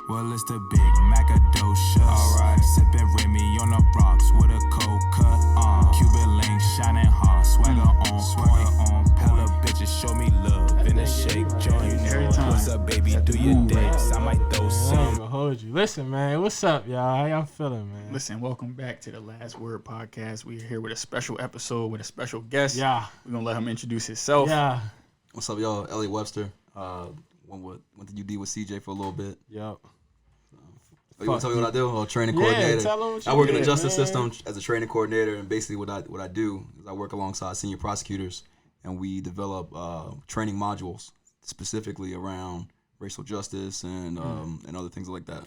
Well, it's the big Macadocious. Alright. Sipping Remy on the rocks with a cold cut on. Cuban link shining hard. Swagger on. Hella bitches show me love in a shake joint. Every time. What's up, baby? Do your dance. I might throw I ain't some. gonna hold you. Listen, man. What's up, y'all? How y'all feeling, man? Listen, welcome back to the Last Word Podcast. We're here with a special episode with a special guest. Yeah. We're going to let him introduce himself. Yeah. What's up, y'all? Elliot Webster. Went to UD with CJ for a little bit. Yup. You want to tell me what I do? Training Yeah, coordinator. tell 'em what you I work in did, the justice man. system as a training coordinator, and basically what I do is I work alongside senior prosecutors, and we develop training modules specifically around racial justice and other things like that.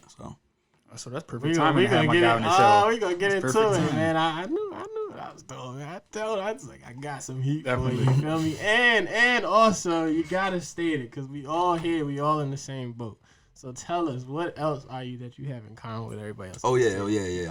So that's perfect timing to have my guy on the show. Oh, we gonna get That's into perfect it, timing. man. I knew what I was doing, man. I was like, I got some heat Definitely. for you, feel me? And also, you gotta state it, because we all here, we all in the same boat. So tell us, what else are you that you have in common with everybody else? Oh yeah.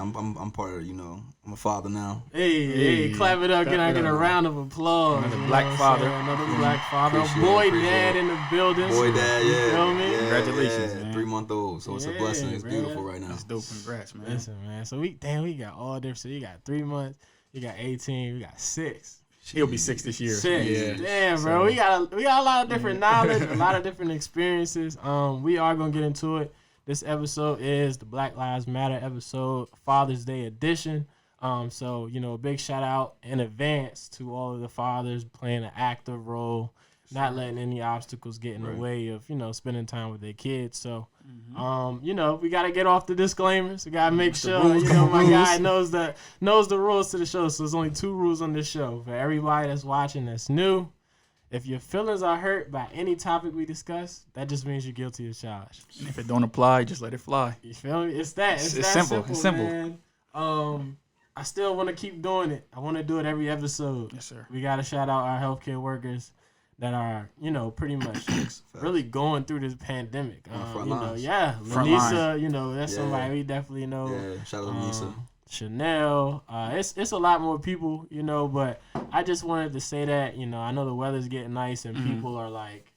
I'm part of I'm a father now. Hey, clap it up. Can I get a round of applause? Another You know black what I'm father. saying? Another black father. Appreciate it. Dad in the building. Boy, dad, You yeah. feel me? Yeah, Congratulations, yeah, man. 3-month-old. So it's a Yeah, blessing. It's bro. beautiful right now. That's dope. Congrats, man. Listen, man. So we got all different. So you got 3 months. You got 18. We got 6. He'll be 6 this year. 6. Yeah. Damn, bro. We got a lot of different knowledge, a lot of different experiences. We are gonna get into it. This episode is the Black Lives Matter episode, Father's Day edition. So, a big shout out in advance to all of the fathers playing an active role, not letting any obstacles get in the way of, spending time with their kids. So, we got to get off the disclaimers. We got to make sure, my guy knows the rules to the show. So there's only 2 rules on this show. For everybody that's watching that's new, if your feelings are hurt by any topic we discuss, that just means you're guilty of charge. And if it don't apply, just let it fly. You feel me? It's that simple. It's simple. Man. I still want to keep doing it. I want to do it every episode. Yes, sir. We got to shout out our healthcare workers that are, pretty much really going through this pandemic. Front lines. Front Lanisa, that's somebody we definitely know. Yeah, shout out to Lisa. Chanel, it's a lot more people, but I just wanted to say that, I know the weather's getting nice and people are like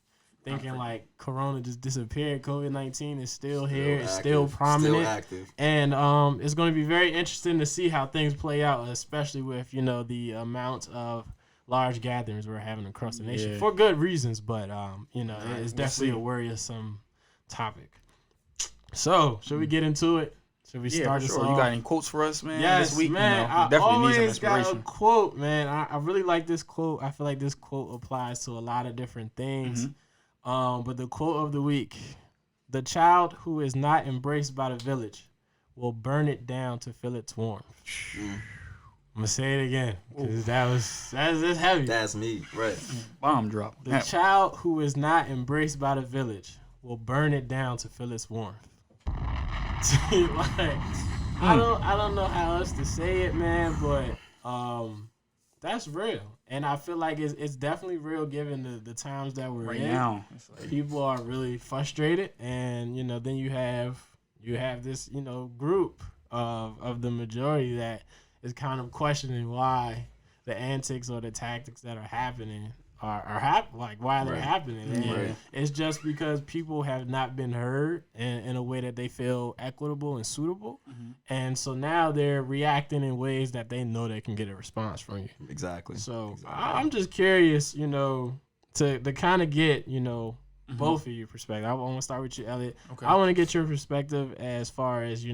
thinking like Corona just disappeared. COVID-19 is still here, it's still prominent, still active, and it's going to be very interesting to see how things play out, especially with the amount of large gatherings we're having across the nation for good reasons, but it's definitely a worrisome topic. So should we get into it? Should we start this off? You got any quotes for us, man? Yes, this week, man. we I definitely need some always got a inspiration. quote, man. I really like this quote. I feel like this quote applies to a lot of different things. But the quote of the week: "The child who is not embraced by the village will burn it down to feel its warmth." I'm gonna say it again because that's heavy. That's me, right? Bomb drop. The child who is not embraced by the village will burn it down to feel its warmth. Like, I don't know how else to say it, man, but that's real, and I feel like it's definitely real given the times that we're right in. now. It's like, People are really frustrated, and then you have this group of the majority that is kind of questioning why the antics or the tactics that are happening are why they're happening. And it's just because people have not been heard in a way that they feel equitable and suitable. And so now they're reacting in ways that they know they can get a response from you. Exactly. So I'm just curious, to kind of get, both of your perspective. I want to start with you, Elliot. Okay. I want to get your perspective as far as,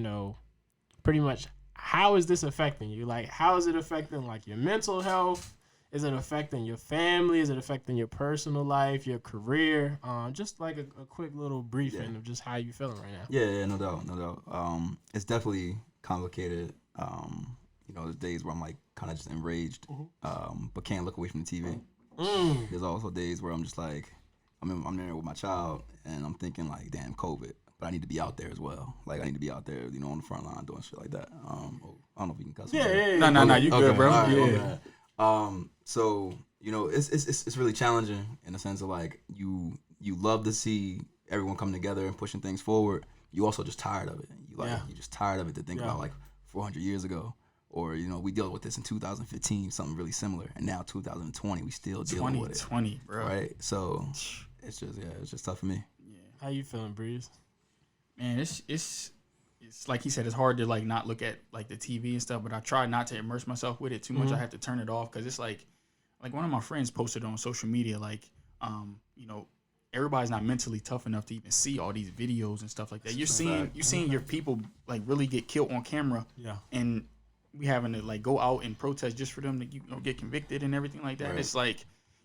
pretty much how is this affecting you? Like, how is it affecting, like, your mental health? Is it affecting your family? Is it affecting your personal life, your career? Just like a quick little briefing of just how you feeling right now. Yeah, no doubt. It's definitely complicated. There's days where I'm like kind of just enraged, but can't look away from the TV. There's also days where I'm just like, I'm there with my child, and I'm thinking like, damn, COVID. But I need to be out there as well. Like, I need to be out there, on the front line doing shit like that. I don't know if you can cuss. Yeah. No, you good, bro. All right, Yeah. okay. So it's really challenging in the sense of like you love to see everyone come together and pushing things forward. You also just tired of it. You're just tired of it to think about like 400 years ago, or we dealt with this in 2015, something really similar, and now 2020 we still dealing with it. 2020, bro. Right. So it's just tough for me. How you feeling, Breeze? Man, it's like he said, it's hard to like not look at like the TV and stuff, but I try not to immerse myself with it too much. I have to turn it off because it's like one of my friends posted on social media, like, you know, everybody's not mentally tough enough to even see all these videos and stuff like that. You're seeing your people like really get killed on camera, and we having to like go out and protest just for them to get convicted and everything like that. Right. It's like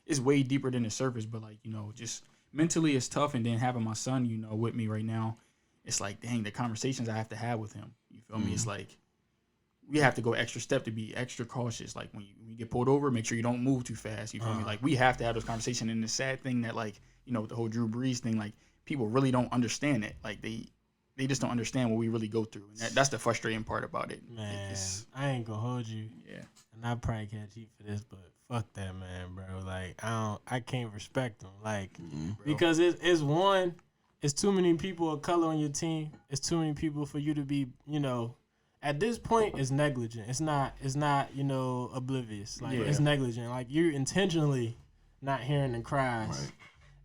it's way deeper than the surface, but like just mentally it's tough. And then having my son, with me right now, it's like, dang, the conversations I have to have with him. You feel me? It's like we have to go extra step to be extra cautious. Like when you get pulled over, make sure you don't move too fast. You feel me? Like we have to have those conversations. And the sad thing that like with the whole Drew Brees thing, like people really don't understand it. Like they just don't understand what we really go through. And that's the frustrating part about it. Man, I ain't gonna hold you. Yeah. And I probably catch heat for this, but fuck that man, bro. Like I can't respect him. Like because it's too many people of color on your team. It's too many people for you to be, at this point it's negligent. It's not oblivious. Like it's negligent. Like you're intentionally not hearing the cries. Right.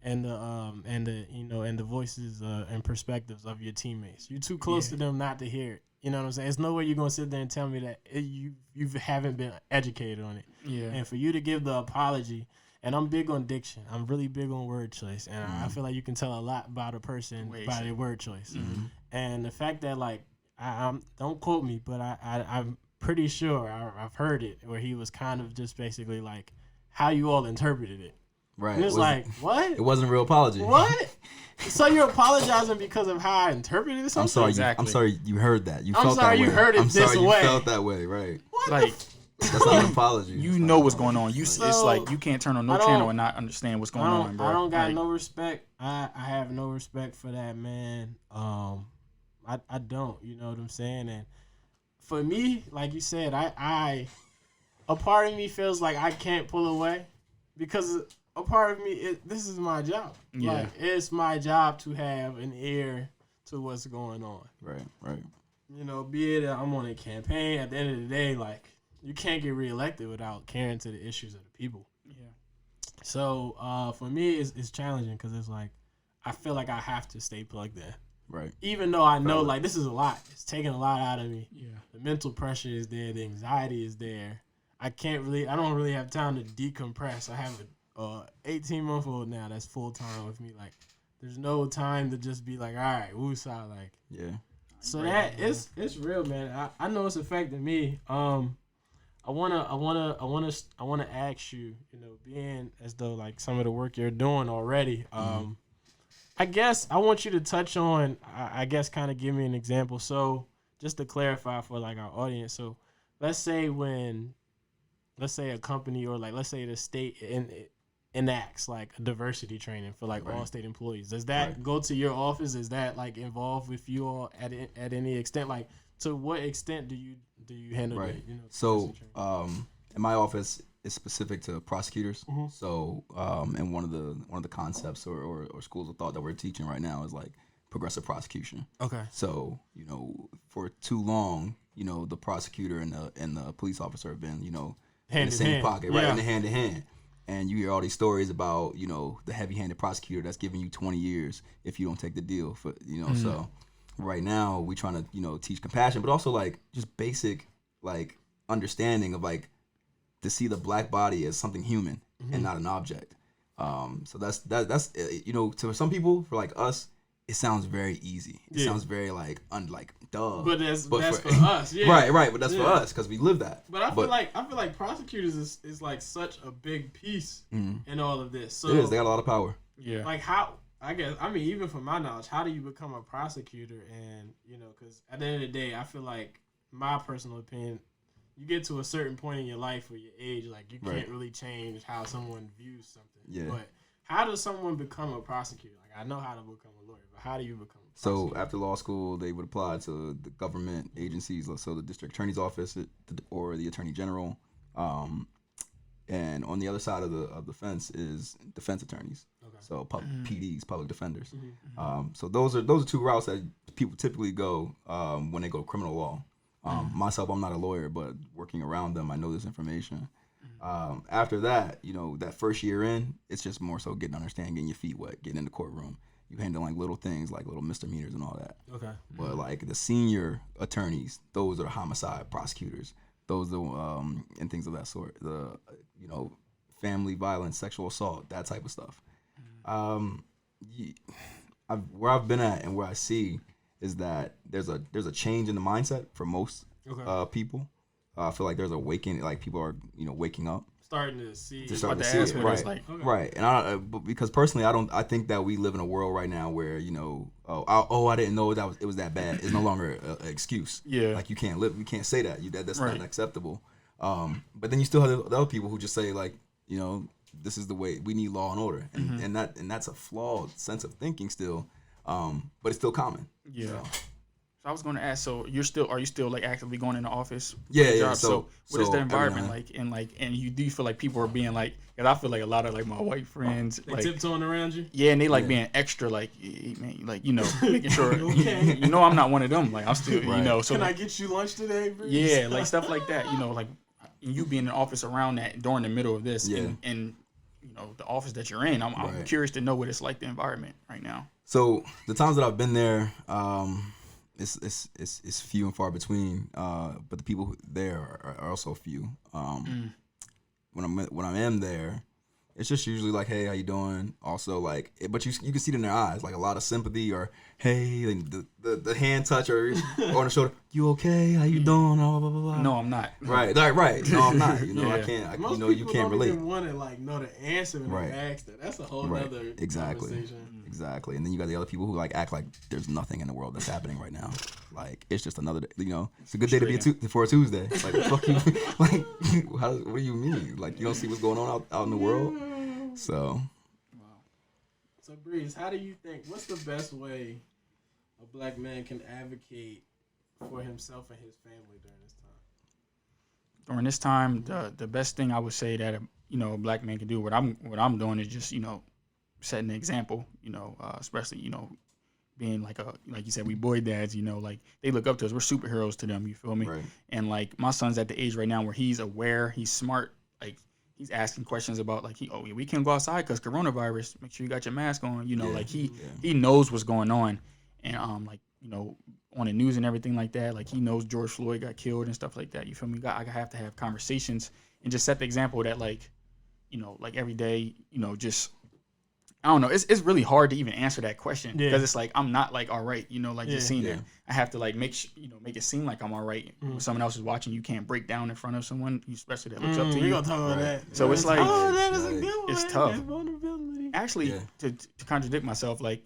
And the voices and perspectives of your teammates. You're too close to them not to hear it. You know what I'm saying? There's no way you're gonna sit there and tell me that you haven't been educated on it. Yeah. And for you to give the apology, and I'm big on diction. I'm really big on word choice, and I feel like you can tell a lot about a person by their word choice. Mm-hmm. And the fact that like I'm don't quote me, but I'm pretty sure I've heard it where he was kind of just basically like how you all interpreted it. Right. And it's like, what? It wasn't a real apology. What? So you're apologizing because of how I interpreted something? I'm sorry. Exactly. I'm sorry you heard that. I'm sorry you heard it this way. You felt that way, right? What? Like, that's not an apology. You know what's going on. It's like you can't turn on no channel and not understand what's going on, bro. I don't got no respect. I have no respect for that man. I don't. You know what I'm saying? And for me, like you said, a part of me feels like I can't pull away because a part of me, this is my job. Yeah. Like, it's my job to have an ear to what's going on. Right. Be it I'm on a campaign, at the end of the day, like, you can't get reelected without caring to the issues of the people. Yeah. So, for me, it's challenging because it's like, I feel like I have to stay plugged in. Right. Even though I know, like, this is a lot. It's taking a lot out of me. Yeah. The mental pressure is there. The anxiety is there. I don't really have time to decompress. I have 18-month-old now that's full time with me. Like, there's no time to just be like, all right, woosah, like. Yeah. So that it's real, man. I know it's affecting me. I wanna ask you, being as though like some of the work you're doing already. I guess I want you to touch on. I guess kind of give me an example. So just to clarify for like our audience. So let's say a company or like let's say the state enacts like a diversity training for like all state employees. Does that go to your office? Is that like involved with you all at any extent? Like to what extent do you handle that? So in my office it's specific to prosecutors. Mm-hmm. So and one of the concepts or schools of thought that we're teaching right now is like progressive prosecution. Okay. So for too long the prosecutor and the police officer have been in the same pocket, right? In the hand to hand. And you hear all these stories about, the heavy-handed prosecutor that's giving you 20 years if you don't take the deal. For So right now we trying to, teach compassion, but also like just basic like understanding of like to see the black body as something human and not an object. So that's to some people, for like us, it sounds very easy. It sounds very like duh. But that's for us, yeah. Right. But that's for us because we live that. But I feel like prosecutors is like such a big piece in all of this. So it is. They got a lot of power. Yeah. Like how? I guess even from my knowledge, how do you become a prosecutor? And because at the end of the day, I feel like my personal opinion, you get to a certain point in your life or your age, like you can't really change how someone views something. Yeah. But how does someone become a prosecutor? Like I know how to become a lawyer, but how do you become a prosecutor? So after law school, they would apply to the government agencies, so the district attorney's office or the attorney general. And on the other side of the fence is defense attorneys. Okay. So PDs, public defenders. Mm-hmm. So those are two routes that people typically go when they go criminal law. Myself, I'm not a lawyer, but working around them, I know this information. After that, that first year in, it's just more so getting understanding, getting your feet wet, getting in the courtroom, you handle like little things like little misdemeanors and all that. Okay. But like the senior attorneys, those are the homicide prosecutors. Those are and things of that sort. The family violence, sexual assault, that type of stuff. Where I've been at and where I see is that there's a change in the mindset for most people. I feel like there's a waking, like people are waking up. Starting to see. To start to see it, right? Like, right. And because personally, I think that we live in a world right now where I didn't know it was that bad. It's no longer an excuse. Yeah. Like you can't say that. That's right. not acceptable. But then you still have the other people who just say like, this is the way we need law and order, and that's a flawed sense of thinking still. But it's still common. Yeah. So I was going to ask. So are you still like actively going into office? Yeah. So what is the environment like? And you do feel like people are being like? Because I feel like a lot of like my white friends they like tiptoeing around you. Yeah, and they like being extra like, hey, man, like making sure I'm not one of them. Like I'm still right. So can I get you lunch today, bro? Yeah, like stuff like that. Like you being in the office around that during the middle of this, and the office that you're in. I'm curious to know what it's like the environment right now. So the times that I've been there. It's few and far between, but the people there are also few. When I am there, it's just usually like, hey, how you doing? Also like, but you can see it in their eyes, like a lot of sympathy or hey, and the hand touch or on the shoulder. You okay? How you doing? Blah, blah, blah, blah. No, I'm not. Right. No, I'm not. I can't. Most you can't relate. Even want to like know the answer when they ask that. That's a whole nother conversation. Exactly. And then you got the other people who like act like there's nothing in the world that's happening right now. Like it's just another day. It's a good day to be for a Tuesday. Like fuck you. Like what do you mean? Like you don't see what's going on out in the world. So. Wow. So Breeze, how do you think? What's the best way a black man can advocate for himself and his family during this time? During this time, the best thing I would say that a black man can do, what I'm doing is just setting the example. Especially being like you said, we boy dads. Like they look up to us. We're superheroes to them. You feel me? Right. And like my son's at the age right now where he's aware, he's smart. Like he's asking questions about like we can't go outside because coronavirus. Make sure you got your mask on. Like he knows what's going on, and on the news and everything like that. Like he knows George Floyd got killed and stuff like that. You feel me? I have to have conversations and just set the example that like every day, just I don't know. It's really hard to even answer that question because it's like I'm not like all right, just seeing that. I have to like make it seem like I'm all right. When someone else is watching, you can't break down in front of someone, especially that looks up to you. We gonna talk about that. So it's like that is a good one. It's tough. That vulnerability. Actually, to contradict myself, like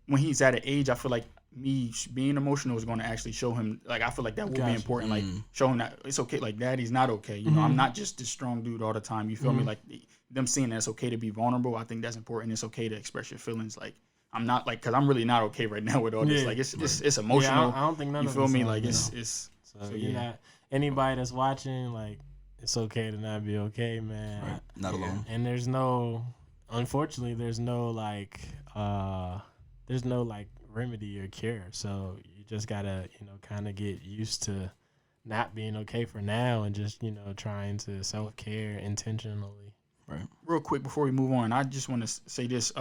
when he's at an age, I feel like me being emotional is going to actually show him. Like I feel like that will be important. Like show him that it's okay. Like daddy's not okay. I'm not just this strong dude all the time. You feel me? Like them seeing that it's okay to be vulnerable. I think that's important. It's okay to express your feelings. Like I'm not like because I'm really not okay right now with all this. Like it's emotional. Yeah, I don't think none you of feel us me? are, Like it's. So you're not anybody that's watching. Like it's okay to not be okay, man. Right. Not alone. And unfortunately, there's no remedy or cure. So you just gotta, kind of get used to not being okay for now and just, trying to self-care intentionally. Right. Real quick before we move on, I just want to say this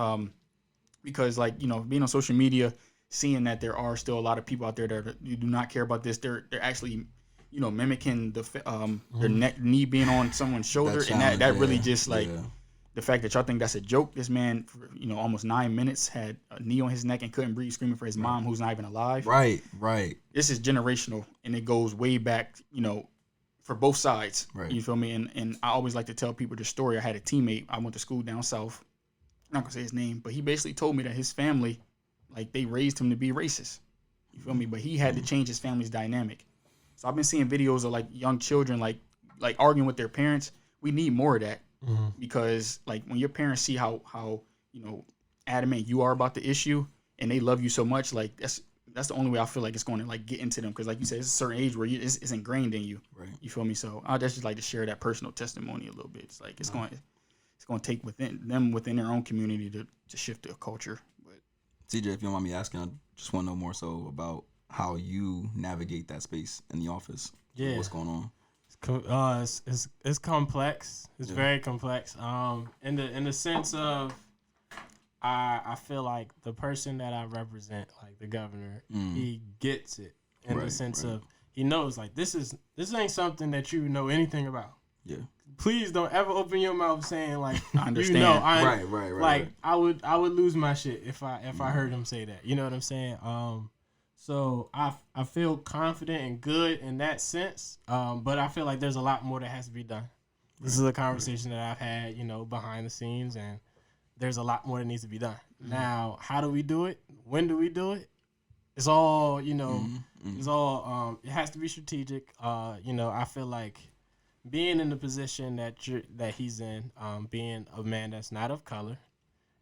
because like, being on social media, seeing that there are still a lot of people out there that do not care about this. They're actually, mimicking their knee being on someone's shoulder, and that really just like the fact that y'all think that's a joke. This man, for, almost 9 minutes had a knee on his neck and couldn't breathe, screaming for his mom, who's not even alive. Right. This is generational, and it goes way back, for both sides. Right. You feel me? And I always like to tell people the story. I had a teammate. I went to school down south. I'm not gonna say his name, but he basically told me that his family, like they raised him to be racist. You feel me? But he had to change his family's dynamic. So I've been seeing videos of like young children like arguing with their parents. We need more of that. Because like when your parents see how adamant you are about the issue and they love you so much, like that's the only way I feel like it's going to like get into them. Because like you said, it's a certain age where it's ingrained in you. Right. You feel me? So I just like to share that personal testimony a little bit. It's like it's going to take within their own community to shift the culture. But TJ, if you don't mind me asking, I just want to know more so about how you navigate that space in the office. Yeah. What's going on? It's complex. It's very complex. In the sense of I feel like the person that I represent, like the governor, he gets it in the sense of he knows like this ain't something that you know anything about. Yeah. Please don't ever open your mouth saying like I understand. You know, right. Like I would lose my shit if I heard him say that. You know what I'm saying? So I feel confident and good in that sense. But I feel like there's a lot more that has to be done. This is a conversation that I've had, you know, behind the scenes, and there's a lot more that needs to be done. Now, how do we do it? When do we do it? It's all, you know, it's all, it has to be strategic. You know, I feel like being in the position that he's in, being a man that's not of color,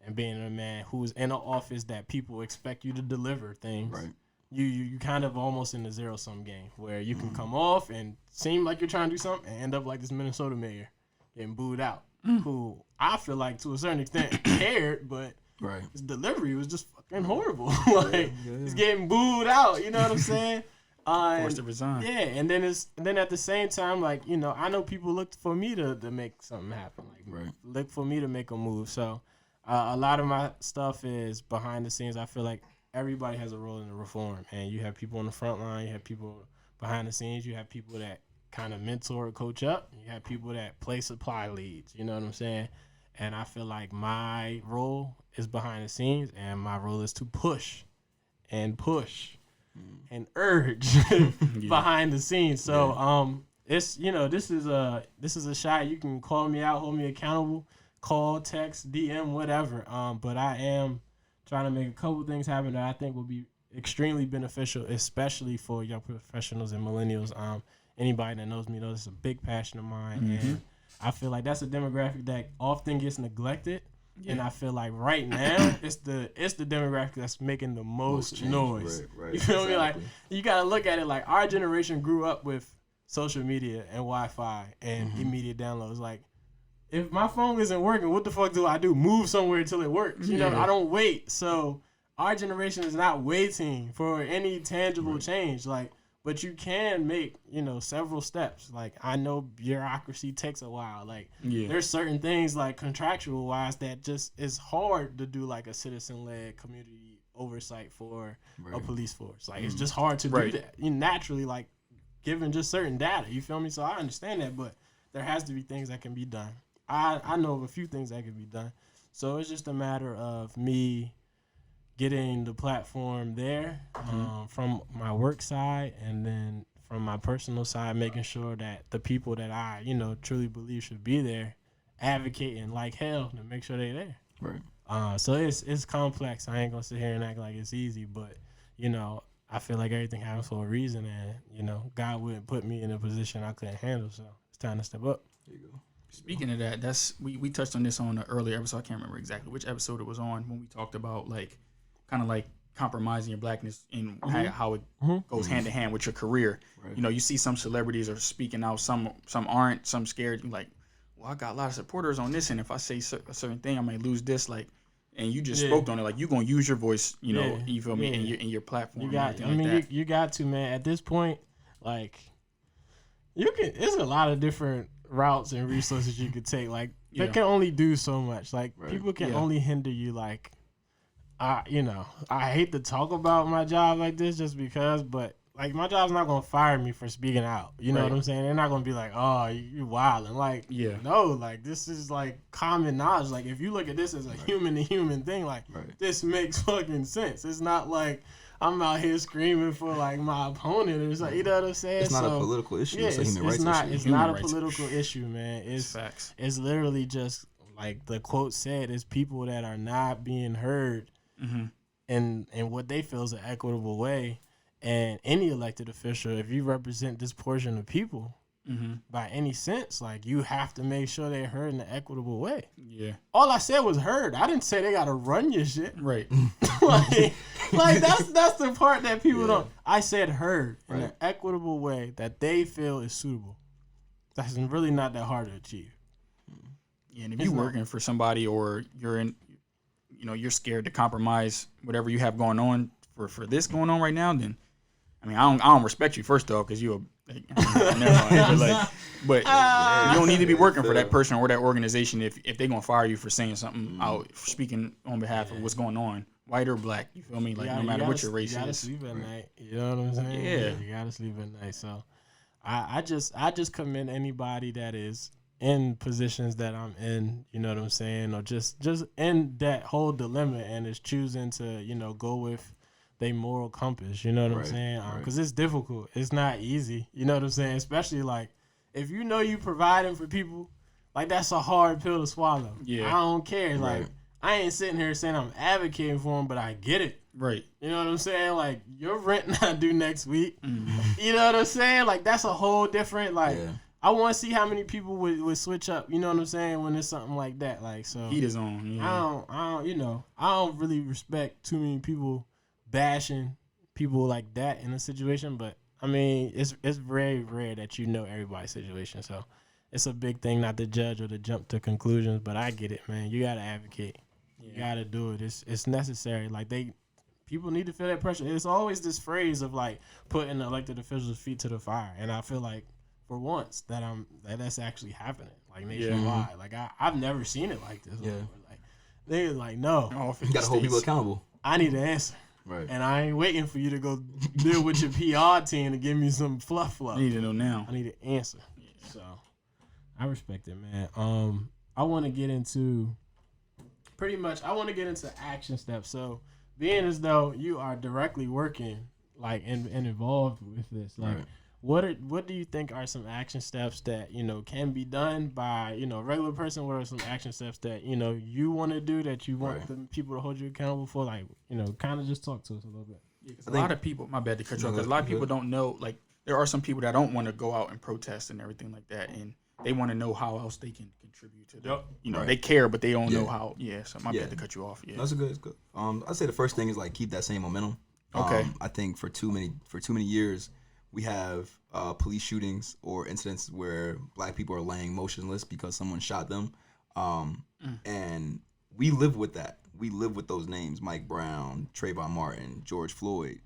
and being a man who's in an office that people expect you to deliver things. Right. You kind of almost in a zero-sum game where you can come off and seem like you're trying to do something and end up like this Minnesota mayor getting booed out, who I feel like to a certain extent cared, but his delivery was just fucking horrible. He's getting booed out, you know what I'm saying? Forced to resign. Yeah, and then at the same time, like, you know, I know people look for me to make something happen, like look for me to make a move. So a lot of my stuff is behind the scenes. I feel like everybody has a role in the reform, and you have people on the front line, you have people behind the scenes, you have people that kind of mentor or coach up, you have people that play supply leads, you know what I'm saying? And I feel like my role is behind the scenes, and my role is to push and urge behind the scenes. So it's, you know, this is a shot. You can call me out, hold me accountable, call, text, DM, whatever. But I am trying to make a couple things happen that I think will be extremely beneficial, especially for young professionals and millennials. Anybody that knows me knows it's a big passion of mine, and I feel like that's a demographic that often gets neglected. Yeah. And I feel like right now it's the demographic that's making the most noise. Right. You feel me? Like, you gotta look at it like our generation grew up with social media and Wi-Fi and immediate downloads. Like, if my phone isn't working, what the fuck do I do? Move somewhere until it works. You know, I don't wait. So our generation is not waiting for any tangible change. Like, but you can make, you know, several steps. Like, I know bureaucracy takes a while. Like, there's certain things like contractual wise that just is hard to do, like a citizen-led community oversight for a police force. Like, it's just hard to do that. You naturally, like, given just certain data. You feel me? So I understand that, but there has to be things that can be done. I know of a few things that can be done. So it's just a matter of me getting the platform there from my work side, and then from my personal side, making sure that the people that I, you know, truly believe should be there, advocating like hell to make sure they're there. Right. So it's complex. I ain't gonna sit here and act like it's easy, but, you know, I feel like everything happens for a reason, and, you know, God wouldn't put me in a position I couldn't handle. So it's time to step up. There you go. Speaking of that, that's we touched on this on an earlier episode. I can't remember exactly which episode it was on, when we talked about like kind of like compromising your blackness and how it goes hand in hand with your career. Right. You know, you see some celebrities are speaking out, some aren't, some scared. You're like, well, I got a lot of supporters on this, and if I say a certain thing, I might lose this. Like, and you just spoke on it. Like, you're gonna use your voice. You know, you feel me? In your platform. You got. I mean, you got to, man. At this point, like, you can. It's a lot of different routes and resources you could take. Like, they can only do so much. Like, people can only hinder you. Like, you know, I hate to talk about my job like this just because, but like, my job's not gonna fire me for speaking out. You know what I'm saying? They're not gonna be like, oh, you wildin'. Like, no, like, this is like common knowledge. Like, if you look at this as a human to human thing, like, this makes fucking sense. It's not like I'm out here screaming for like my opponent or something. You know what I'm saying? It's not a political issue. It's a human rights issue. It's not a political issue, man. It's facts. It's literally just like the quote said, it's people that are not being heard in what they feel is an equitable way. And any elected official, if you represent this portion of people by any sense, like, you have to make sure they're heard in an equitable way. Yeah. All I said was heard. I didn't say they got to run your shit. Right. like that's the part that people don't. I said heard in an equitable way that they feel is suitable. That's really not that hard to achieve. Yeah, and if you're working for somebody, or you're in, you know, you're scared to compromise whatever you have going on for this going on right now, then, I mean, I don't respect you, first off, because you're Like, never mind. But you don't need to be working for that person or that organization if they're gonna fire you for saying something out, speaking on behalf of what's going on, white or black. You feel me? Like no matter what your race is. You gotta sleep at night. You know what I'm saying? Yeah. You gotta sleep at night. So I just commend anybody that is in positions that I'm in, you know what I'm saying, or just in that whole dilemma and is choosing to, go with their moral compass, you know what I'm saying? Because it's difficult. It's not easy, you know what I'm saying? Especially, like, if you know you providing for people, like, that's a hard pill to swallow. Yeah. I don't care. Like, I ain't sitting here saying I'm advocating for them, but I get it. Right. You know what I'm saying? Like, your rent not due next week. You know what I'm saying? Like, that's a whole different, like... Yeah. I want to see how many people would switch up, you know what I'm saying, when it's something like that. Like, so heat is on. Yeah. I don't really respect too many people bashing people like that in a situation, but I mean, it's very rare that you know everybody's situation. So it's a big thing not to judge or to jump to conclusions, but I get it, man. You gotta advocate. You gotta do it. It's necessary. Like people need to feel that pressure. It's always this phrase of like putting elected officials' feet to the fire, and I feel like for once that's actually happening, like nationwide. Like I've never seen it like this. Yeah. Like they're like, no, you gotta hold people accountable. I need an answer. Right. And I ain't waiting for you to go deal with your PR team to give me some fluff. I need to know now. I need an answer. Yeah. So I respect it, man. I want to get into action steps. So being as though you are directly working like and involved with this, like. Right. What do you think are some action steps that, can be done by, a regular person? What are some action steps that, you want to do that you want the people to hold you accountable for? Like, kind of just talk to us a little bit. Yeah, a lot of people, my bad to cut you off, because a lot of people don't know, like, there are some people that don't want to go out and protest and everything like that, and they want to know how else they can contribute to the, they care, but they don't know how. Yeah, so my bad to cut you off. Yeah, that's good. It's good. I'd say the first thing is, like, keep that same momentum. Okay. I think for too many years, we have police shootings or incidents where black people are laying motionless because someone shot them. And we live with that. We live with those names, Mike Brown, Trayvon Martin, George Floyd.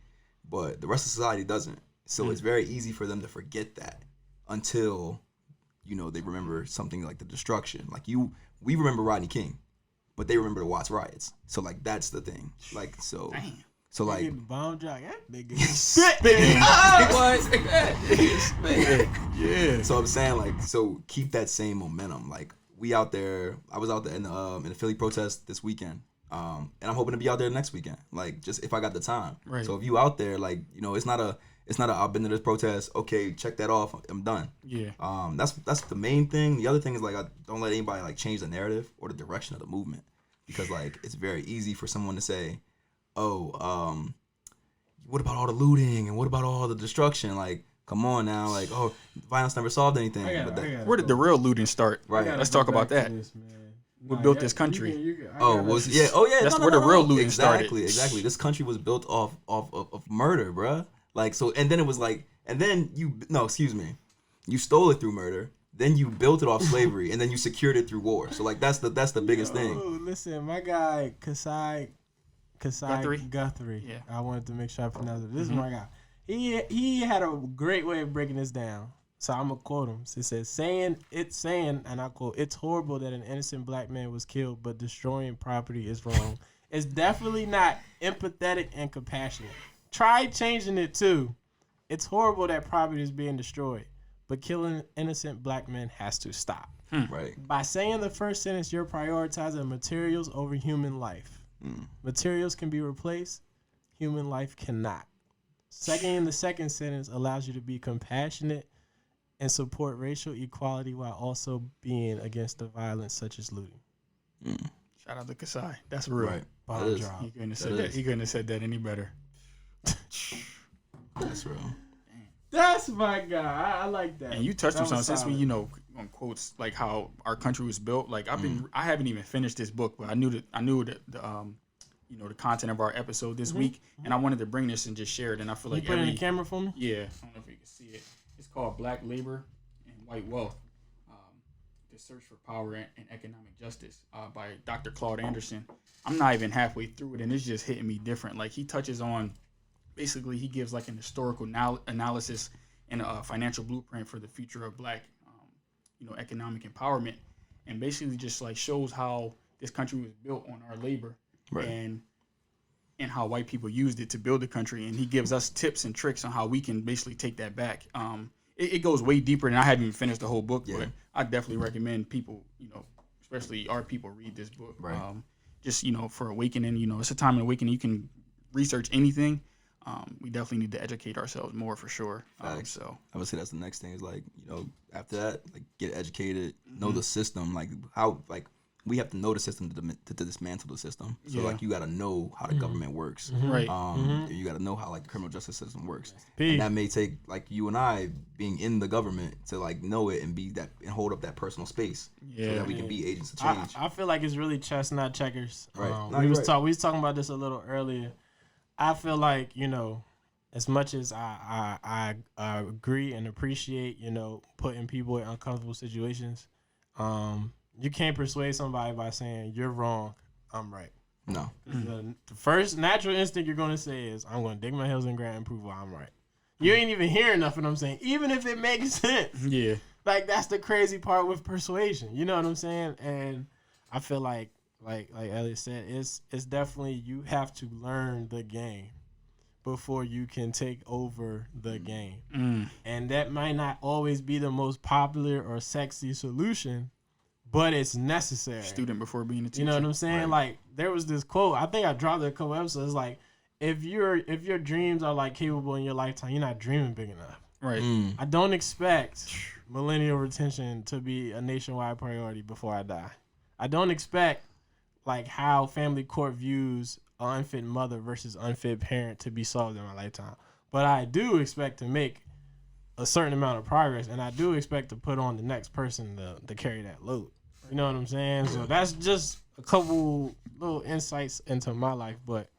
But the rest of society doesn't. So it's very easy for them to forget that until, they remember something like the destruction. Like we remember Rodney King, but they remember the Watts riots. So, like, that's the thing. Like, so... Damn. So like bomb jock, nigga spitting. Yeah. So I'm saying, like, so keep that same momentum. Like, we out there. I was out there in the Philly protest this weekend, and I'm hoping to be out there next weekend. Like, just if I got the time. Right. So if you out there, like, it's not a I've been to this protest. Okay, check that off. I'm done. Yeah. That's the main thing. The other thing is, like, I don't let anybody like change the narrative or the direction of the movement, because like it's very easy for someone to say, oh, what about all the looting and what about all the destruction? Like, come on now, like, oh, violence never solved anything. Where did the real looting start? Right. Let's talk about that. We built this country. That's where the real looting started. Exactly. This country was built off of murder, bruh. Like, so, and then it was like, and then you stole it through murder. Then you built it off slavery, and then you secured it through war. So, like, that's the biggest thing. Listen, my guy Kasai Guthrie. Yeah. I wanted to make sure I pronounced it. This is my guy. He had a great way of breaking this down. So I'm gonna quote him. It says, saying, and I quote, "It's horrible that an innocent black man was killed, but destroying property is wrong. It's definitely not empathetic and compassionate. Try changing it to, it's horrible that property is being destroyed, but killing innocent black men has to stop." Right. By saying the first sentence, you're prioritizing materials over human life. Materials can be replaced. Human life cannot. The second sentence allows you to be compassionate and support racial equality while also being against the violence such as looting. Shout out to Kasai. That's real. Right. Bomb drop. He couldn't have said that. He couldn't have said that any better. That's real. That's my guy. I like that. And you touched on something since we, on quotes like how our country was built. Like I haven't even finished this book, but I knew the content of our episode this week, and I wanted to bring this and just share it. And I feel like you put it in the camera for me. Yeah, I don't know if you can see it. It's called Black Labor and White Wealth: The Search for Power and Economic Justice by Dr. Claude Anderson. I'm not even halfway through it, and it's just hitting me different. Like, he touches on, basically, he gives like an historical analysis and a financial blueprint for the future of Black, economic empowerment, and basically just like shows how this country was built on our labor, Right. and how white people used it to build the country. And he gives us tips and tricks on how we can basically take that back. It goes way deeper, and I haven't even finished the whole book, but I definitely recommend people, especially our people, read this book. Right. Just, for awakening, it's a time of awakening. You can research anything. We definitely need to educate ourselves more for sure. So I would say that's the next thing is like, after that, like get educated, know the system, like how, like we have to know the system to dismantle the system. So like you got to know how the government works. Right. You got to know how like the criminal justice system works. Peace. And that may take like you and I being in the government to like know it and be that and hold up that personal space. So that we can be agents of change. I feel like it's really chess, not checkers. Right. We was talking about this a little earlier. I feel like, as much as I agree and appreciate, putting people in uncomfortable situations, you can't persuade somebody by saying you're wrong, I'm right. No. The first natural instinct you're going to say is, I'm going to dig my heels in ground and prove why I'm right. You ain't even hearing nothing I'm saying, even if it makes sense. Yeah. Like, that's the crazy part with persuasion. You know what I'm saying? And I feel like Elliot said, it's definitely, you have to learn the game before you can take over the game. And that might not always be the most popular or sexy solution, but it's necessary. Student before being a teacher. You know what I'm saying? Right. Like, there was this quote, I think I dropped it a couple episodes, like, if your dreams are like capable in your lifetime, you're not dreaming big enough. Right. I don't expect millennial retention to be a nationwide priority before I die. I don't expect like how family court views an unfit mother versus unfit parent to be solved in my lifetime. But I do expect to make a certain amount of progress, and I do expect to put on the next person to carry that load. You know what I'm saying? So that's just a couple little insights into my life, but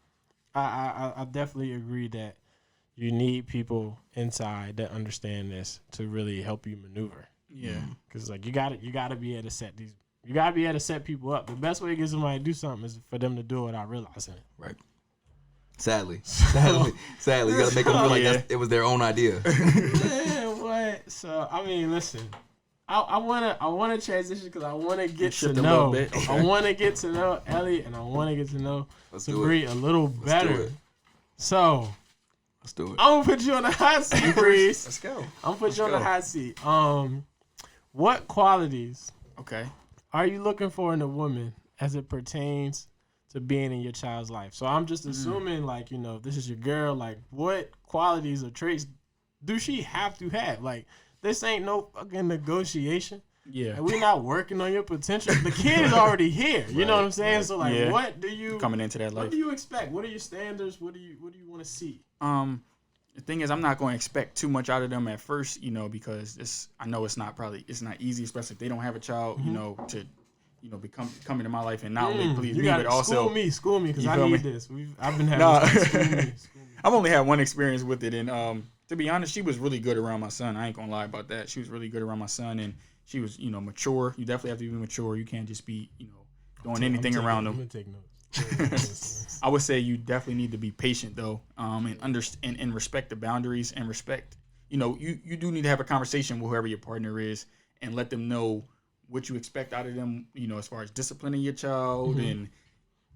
I definitely agree that you need people inside that understand this to really help you maneuver. Yeah. Because like you gotta be able to set these. You gotta be able to set people up. The best way to get somebody to do something is for them to do it without realizing it. Right. Sadly, you gotta make them feel like it was their own idea. Yeah, what? So I mean, listen. I wanna transition because I wanna get to know. I wanna get to know Elliot, and I wanna get to know Sabri a little better. So let's do it. I'm gonna put you on the hot seat, Breeze. Let's go. I'm gonna put you on the hot seat. What qualities are you looking for in a woman as it pertains to being in your child's life? So I'm just assuming, like, if this is your girl, like, what qualities or traits do she have to have? Like, this ain't no fucking negotiation. Yeah. And we're not working on your potential. The kid is already here. You know what I'm saying? So, like, what do you... Coming into that life. What do you expect? What are your standards? What do you want to see? The thing is, I'm not going to expect too much out of them at first, because I know it's not easy, especially if they don't have a child, to, come into my life and not only please me, but also school me, because I need this. I've been having school me. I've only had one experience with it, and to be honest, she was really good around my son. I ain't gonna lie about that. She was really good around my son, and she was, mature. You definitely have to be mature. You can't just be, doing anything around them. I'm gonna take notes. I would say you definitely need to be patient though, and respect the boundaries and respect. You do need to have a conversation with whoever your partner is and let them know what you expect out of them. As far as disciplining your child and.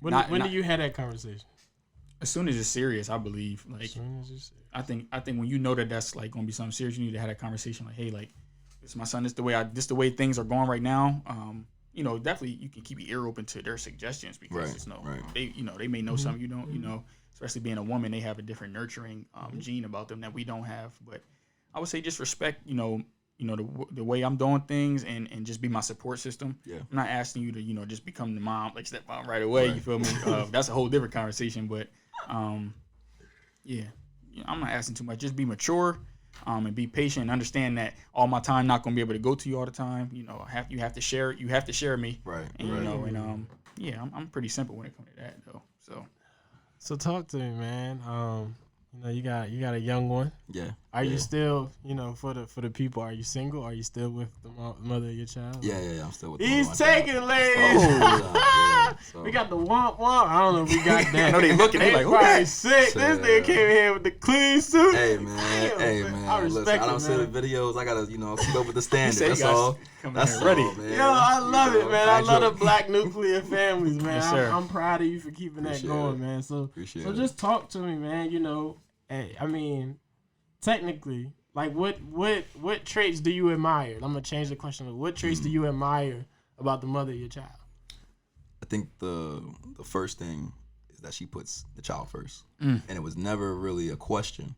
When do you have that conversation? As soon as it's serious, I believe. Like, as soon as it's serious. I think when you know that's like gonna be something serious, you need to have that conversation. Like, hey, like, this is my son. This the way things are going right now. Definitely you can keep your ear open to their suggestions because they may know something you don't. Especially being a woman, they have a different nurturing gene about them that we don't have. But I would say just respect, the way I'm doing things and just be my support system. Yeah. I'm not asking you to, just become the mom, like stepmom right away. Right. You feel me? That's a whole different conversation. But I'm not asking too much. Just be mature. And be patient and understand that all my time not gonna be able to go to you all the time. You have to share it. You have to share me. Right. And I'm pretty simple when it comes to that though. So talk to me, man. You got a young one. Yeah. Are you still, for the people? Are you single? Are you still with the mother of your child? Yeah, I'm still with. He's taking, ladies. So. We got the womp womp. I don't know if we got that. I know they looking. They like, who that? Sick. This nigga came in here with the clean suit. Hey man. I respect I don't see the man. videos. I gotta, keep up with the standard. That's all. That's ready. all, man. Yo, I love it, man. I love the black nuclear families, man. Yes, sir. I'm proud of you for keeping that going, man. So just talk to me, man. Hey, I mean, technically, like, what traits do you admire? I'm gonna change the question. What traits do you admire about the mother of your child? I think the first thing is that she puts the child first, and it was never really a question,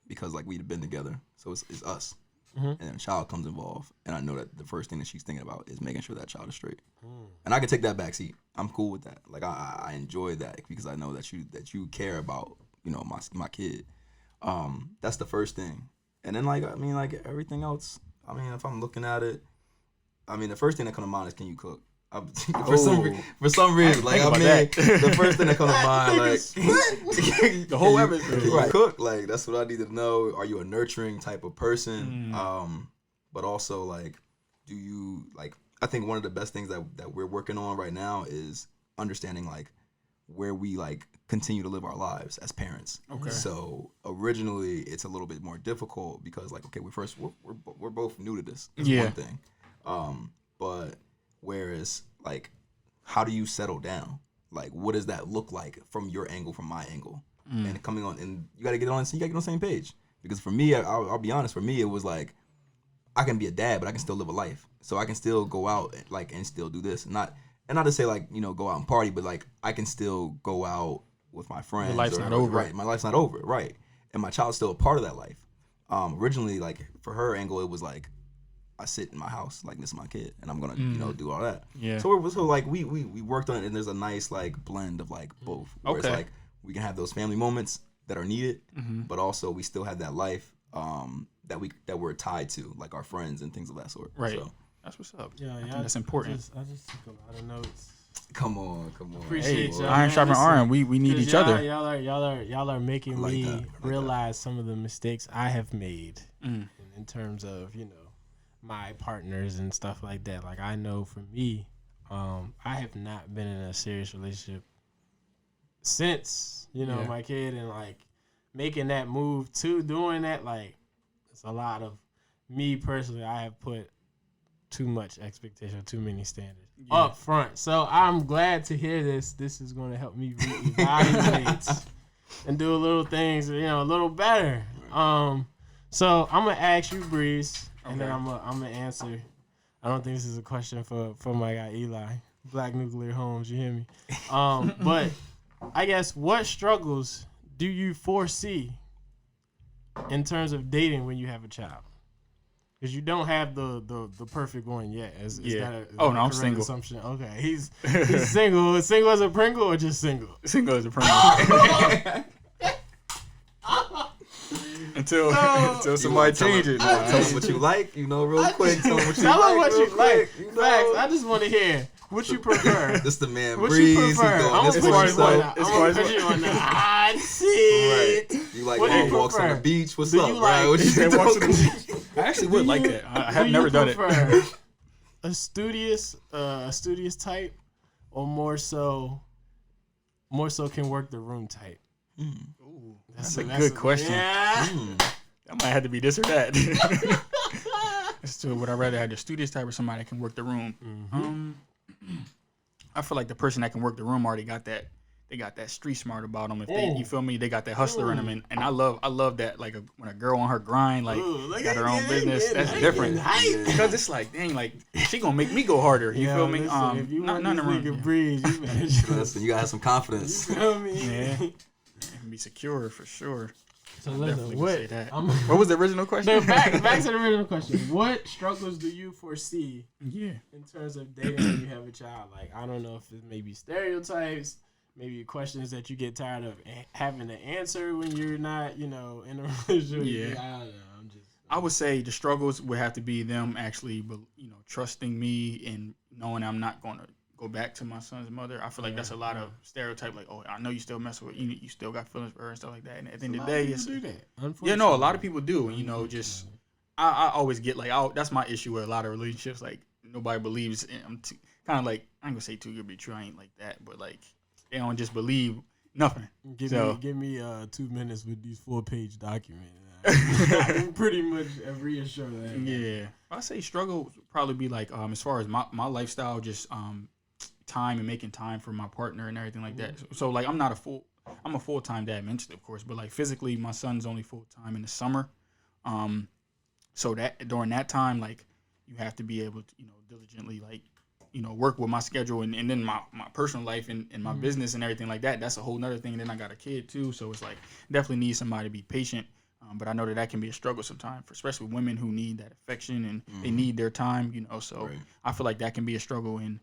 because like we'd been together, so it's us, and then a child comes involved, and I know that the first thing that she's thinking about is making sure that child is straight, and I can take that back seat. I'm cool with that. Like I enjoy that because I know that you care about my kid. That's the first thing, and then like everything else. I mean, if I'm looking at it, I mean the first thing that comes to mind is, can you cook? For some reason, like the first thing that comes to mind, like the whole episode, can you cook? Like that's what I need to know. Are you a nurturing type of person? But also like, do you like? I think one of the best things that we're working on right now is understanding like where we like continue to live our lives as parents. Okay. So originally it's a little bit more difficult because like, okay, we're both new to this. That's one thing. But whereas like, how do you settle down? Like, what does that look like from your angle, from my angle, and coming on? And you gotta get on the same page. Because for me, I'll be honest. For me, it was like, I can be a dad, but I can still live a life. So I can still go out and still do this, and not to say like go out and party, but like I can still go out with my friends. Your life's not over. Right, my life's not over. Right, and my child's still a part of that life. Originally, like for her angle, it was like I sit in my house, like this is my kid, and I'm gonna do all that. Yeah. So like we worked on it, and there's a nice like blend of like both. Where it's like we can have those family moments that are needed, but also we still have that life that we're tied to, like our friends and things of that sort. Right. So. That's what's up. Yeah, I think that's important. I just took a lot of notes. Come on. Appreciate y'all. Iron sharpen iron. We need each other. Y'all are making me realize some of the mistakes I have made in terms of my partners and stuff like that. Like I know for me, I have not been in a serious relationship since my kid, and like making that move to doing that, like it's a lot of me personally. I have put too much expectation, too many standards up front. So I'm glad to hear this. This is going to help me reevaluate and do a little things, a little better. So I'm gonna ask you, Breeze, and then I'm gonna answer. I don't think this is a question for my guy Eli, Black Nuclear Homes. You hear me? But I guess what struggles do you foresee in terms of dating when you have a child? Because you don't have the perfect one yet. Is that I'm single. Assumption? Okay, he's single. Single as a Pringle or just single? Single as a Pringle. Until somebody changes. Tell them what you like, real quick. Tell them what you Tell like. Tell them what you like. Facts. I just want to hear what you prefer. This the man what Breeze. You prefer? I'm gonna put you on the hot seat. Right. You like long walks on the beach? What's up, like, bro? Walks on the beach? I actually would like that. I have never done it. A studious type, or more so can work the room type? Ooh, that's a good question. Yeah. That might have to be this or that. That's still what I'd rather have, the studious type or somebody that can work the room. I feel like the person that can work the room already got that. They got that street smart about them. If they, you feel me, they got that hustler in them, and I love that. Like when a girl on her grind, like got her own business, that's different. Because it's like, dang, like she gonna make me go harder. You feel me? Listen, if you want to breathe, you gotta have some confidence. You feel me? Yeah, be secure for sure. So listen, what was the original question? Back to the original question. What struggles do you foresee? Yeah. In terms of dating when you have a child, like I don't know if it may be stereotypes. Maybe questions that you get tired of having to answer when you're not, in a relationship. Yeah. I don't know. I would say the struggles would have to be them actually, trusting me and knowing I'm not going to go back to my son's mother. I feel like that's a lot of stereotype. Like, oh, I know you still mess with you still got feelings for her and stuff like that. And at the end of the day, do that. Yeah, no, a lot of people do. And, you know, just I always get like, that's my issue with a lot of relationships. Like, nobody believes. I'm kind of like, I ain't gonna say too good to be true. I ain't like that, but like, they don't just believe nothing. Give me 2 minutes with these 4-page documents. I can pretty much reassure that. Yeah, I say struggle would probably be like as far as my lifestyle, just time and making time for my partner and everything like that. So like I'm a full-time dad mentally, of course, but like physically my son's only full-time in the summer. So that during that time, like you have to be able to, you know, diligently like, you know, work with my schedule and then my personal life and my business and everything like that. That's a whole nother thing. And then I got a kid too, so it's like definitely need somebody to be patient. But I know that can be a struggle sometimes, especially women who need that affection and they need their time, you know. So I feel like that can be a struggle, and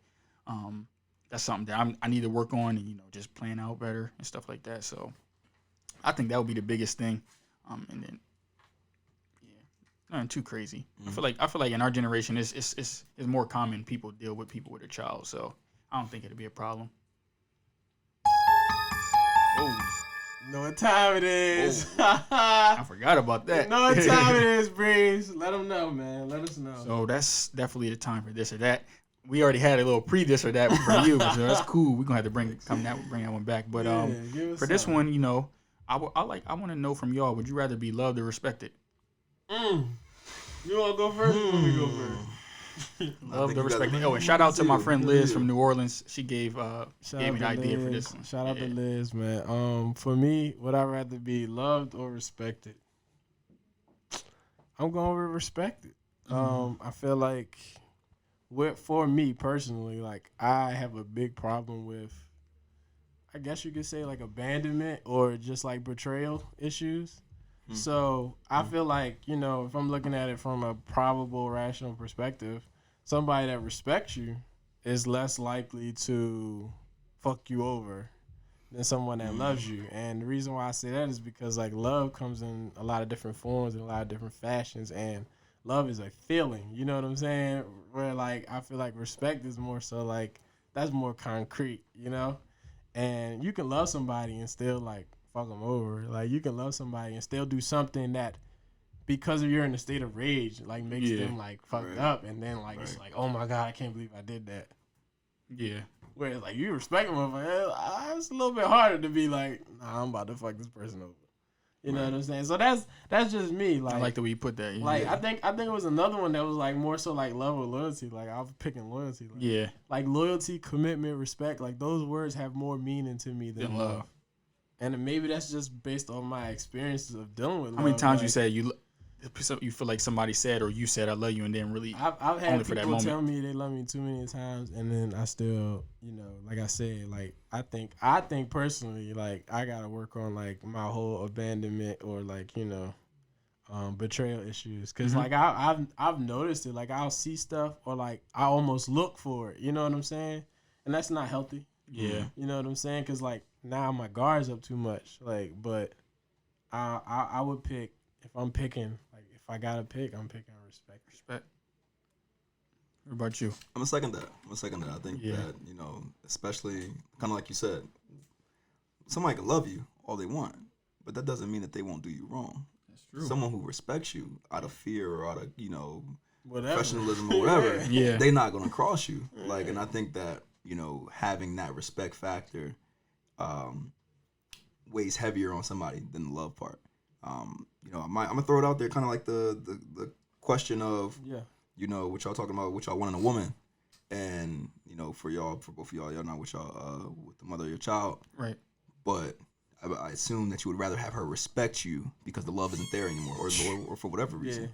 that's something that I need to work on, and, you know, just plan out better and stuff like that. So I think that would be the biggest thing. And then, yeah, nothing too crazy. I feel like in our generation, it's more common people deal with people with a child. So I don't think it'd be a problem. Whoa. Know what time it is. I forgot about that. Know what time it is, Breeze. Let them know, man. Let us know. So that's definitely the time for this or that. We already had a little pre this or that for you, so that's cool. We're gonna have to bring that one back. But for this one, you know, I want to know from y'all. Would you rather be loved or respected? You wanna go first? Let me go first. Loved or respected. Oh, and shout out to my friend Liz from New Orleans. She gave me the idea for this one. Shout out to Liz, man. For me, would I rather be loved or respected? I'm going with respected. I feel like, for me personally, like I have a big problem with, I guess you could say, like abandonment or just like betrayal issues. So I feel like, you know, if I'm looking at it from a probable, rational perspective, somebody that respects you is less likely to fuck you over than someone that loves you. And the reason why I say that is because like love comes in a lot of different forms and a lot of different fashions, and love is a feeling, you know what I'm saying? Where like I feel like respect is more so like that's more concrete, you know? And you can love somebody and still like fuck them over. Like you can love somebody and still do something that, because you're in a state of rage, like makes them like fucked up, and then like it's like, oh my god, I can't believe I did that. Yeah. Whereas like you respect them, like, it's a little bit harder to be like, nah, I'm about to fuck this person over. You know what I'm saying? So that's just me. Like I like the way you put that. Like I think it was another one that was like more so like love or loyalty. Like I was picking loyalty. Like, like loyalty, commitment, respect. Like those words have more meaning to me than love. And maybe that's just based on my experiences of dealing with love. How many times you said you feel like somebody said or you said I love you and then really I've had people tell me they love me too many times, and then I still, you know, like I said, like I think personally, like I gotta work on like my whole abandonment or like, you know, betrayal issues, because like I've noticed it. Like I'll see stuff or like I almost look for it, you know what I'm saying, and that's not healthy. You know what I'm saying, because like now my guard's up too much. Like, but I would pick, if I'm picking, like if I gotta pick, I'm picking respect. What about you? I'm gonna second that. I think that, you know, especially kind of like you said, somebody can love you all they want, but that doesn't mean that they won't do you wrong. That's true. Someone who respects you out of fear or out of, you know, whatever, professionalism or whatever, they're not gonna cross you. Like, and I think that, you know, having that respect factor weighs heavier on somebody than the love part. You know, I'm gonna throw it out there, kind of like the question of, you know, what y'all talking about, what y'all want in a woman, and, you know, for both of y'all not with y'all with the mother of your child, right? But I assume that you would rather have her respect you because the love isn't there anymore, or for whatever reason. Yeah.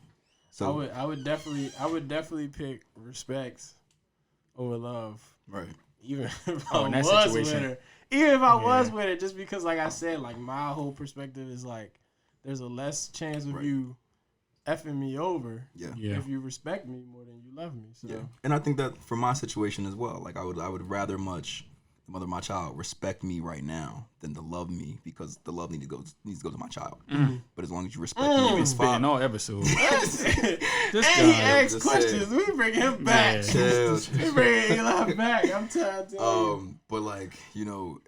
So I would definitely pick respect over love. Right. Even if I was with her. Even if I was with it, just because, like I said, like my whole perspective is like, there's a less chance of you effing me over if you respect me more than you love me. So. Yeah, and I think that for my situation as well, like I would rather much the mother of my child, respect me right now than to love me, because the love needs to go to my child. But as long as you respect me as father, no episode. This guy. he asks Just questions. saying. We bring him back. Chill. We bring Eli back. I'm trying to tell you. But like,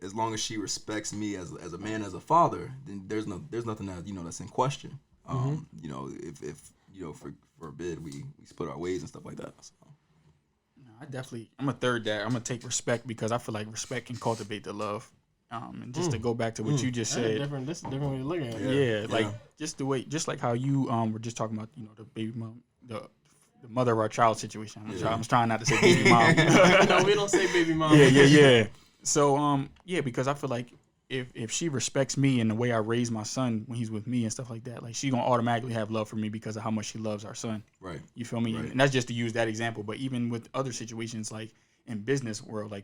as long as she respects me as a man, as a father, then there's nothing that that's in question. If forbid we split our ways and stuff like that. So. I'm gonna third that. I'm gonna take respect, because I feel like respect can cultivate the love. And just to go back to what you just said. That's a different way of looking at it. Yeah, just like how you were just talking about, the baby mom, the mother of our child situation. I'm trying not to say baby mom. No, we don't say baby mom. Yeah. So because I feel like if she respects me and the way I raise my son when he's with me and stuff like that, like, she gonna automatically have love for me because of how much she loves our son. Right. You feel me? Right. And that's just to use that example. But even with other situations, like in business world, like,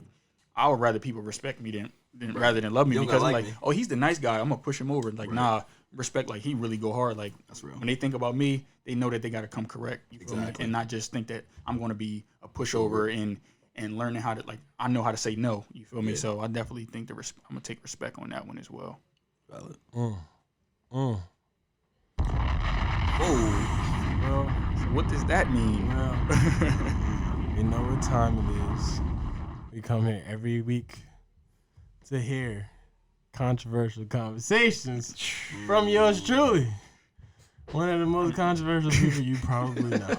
I would rather people respect me than rather than love me, because I'm like, oh, he's the nice guy, I'm gonna push him over. Like, nah, respect, like, he really go hard. Like, that's real. When they think about me, they know that they gotta come correct. You feel me? And not just think that I'm gonna be a pushover and learning how to, like, I know how to say no. You feel me? So I definitely think I'm gonna take respect on that one as well. Valid. Whoa. Well, so what does that mean? Well, you know what time it is. We come here every week to hear controversial conversations from yours truly. One of the most controversial people you probably know.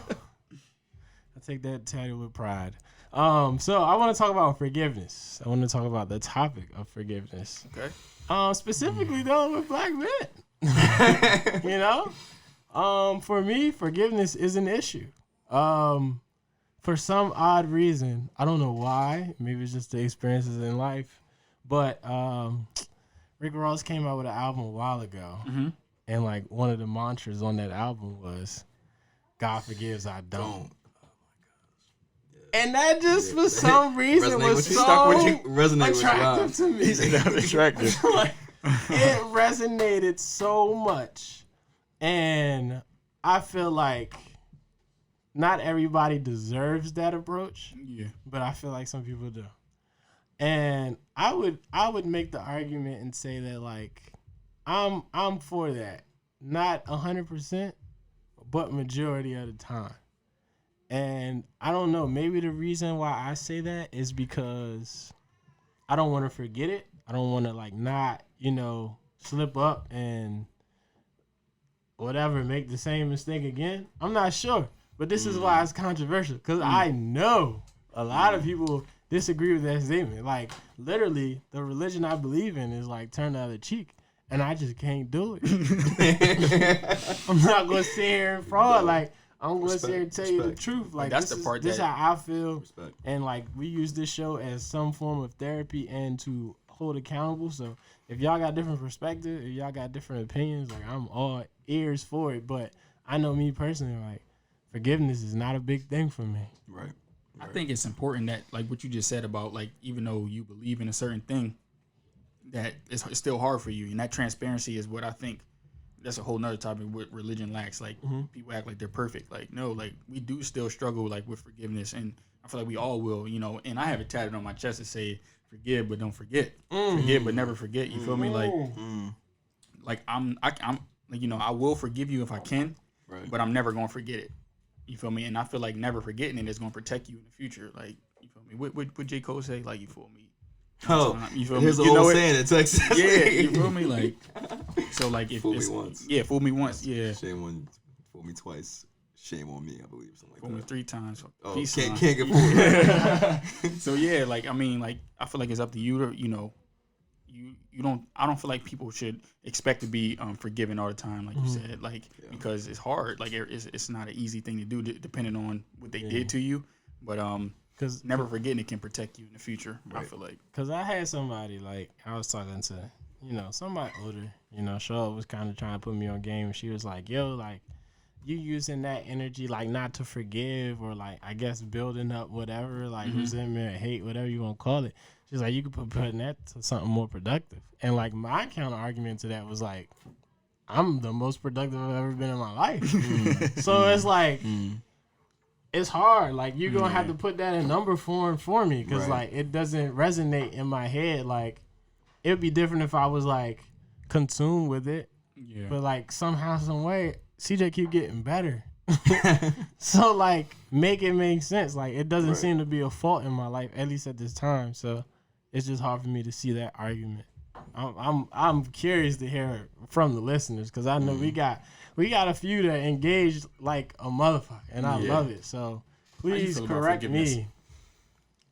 I take that title with pride. So I want to talk about forgiveness. I want to talk about the topic of forgiveness. Okay. Specifically though with black men. For me, forgiveness is an issue. For some odd reason, I don't know why. Maybe it's just the experiences in life. But Rick Ross came out with an album a while ago. Mm-hmm. And like one of the mantras on that album was, God forgives, I don't. And that just for some reason was so attractive to me. Attractive. Like, it resonated so much. And I feel like not everybody deserves that approach. Yeah. But I feel like some people do. And I would make the argument and say that, like, I'm for that. Not 100%, but majority of the time. And I don't know, maybe the reason why I say that is because I don't want to forget it. I don't want to, like, not, slip up and whatever, make the same mistake again. I'm not sure. But this is why it's controversial, because I know a lot of people disagree with that statement. Like, literally, the religion I believe in is, like, turn the other cheek. And I just can't do it. I'm not going to sit here and fraud. Like, I'm going to sit here and tell you the truth. Like, that's the part this is how I feel. Respect. And, like, we use this show as some form of therapy and to hold accountable. So if y'all got different perspective, if y'all got different opinions, like, I'm all ears for it. But I know me personally, like, forgiveness is not a big thing for me. Right. I think it's important that, like what you just said about, like, even though you believe in a certain thing, that it's still hard for you. And that transparency is what I think, that's a whole nother topic, what religion lacks. Like, people act like they're perfect. Like, no, like, we do still struggle, like, with forgiveness. And I feel like we all will, and I have it tatted on my chest to say, forgive, but don't forget. Forgive, but never forget. You feel me? Like, I'm like, I will forgive you if I can, right, but I'm never going to forget it. You feel me? And I feel like never forgetting it is going to protect you in the future. Like, you feel me? What J. Cole say? Like, you fool me. Oh, you feel here's me? the old saying in Texas. Yeah, you feel me? Like, so, like, if fool me once. Yeah, fool me once. Yeah. Shame on, fool me twice. Shame on me, I believe, something like fool that. Me 3 times. Oh, Peace can't get fooled. So yeah, like, I mean, like, I feel like it's up to you to, I don't feel like people should expect to be forgiven all the time, like you said, like, because it's hard. Like, it's not an easy thing to do, depending on what they did to you. But because never forgetting it can protect you in the future. Right. I feel like, because I had somebody, like, I was talking to, somebody older, Shaw was kind of trying to put me on game, and she was like, yo, like, you using that energy, like, not to forgive, or, like, I guess building up whatever, like, resentment, hate, whatever you want to call it. She's like, you could put that to something more productive. And, like, my counter argument to that was, like, I'm the most productive I've ever been in my life. So it's like, it's hard. Like, you're going to have to put that in number form for me because, like, it doesn't resonate in my head. Like, it would be different if I was, like, consumed with it. Yeah. But, like, somehow, some way, CJ keep getting better. So, like, make it make sense. Like, it doesn't seem to be a fault in my life, at least at this time. So, it's just hard for me to see that argument. I'm curious to hear from the listeners because I know we got a few that engaged like a motherfucker, and I love it. So please correct me.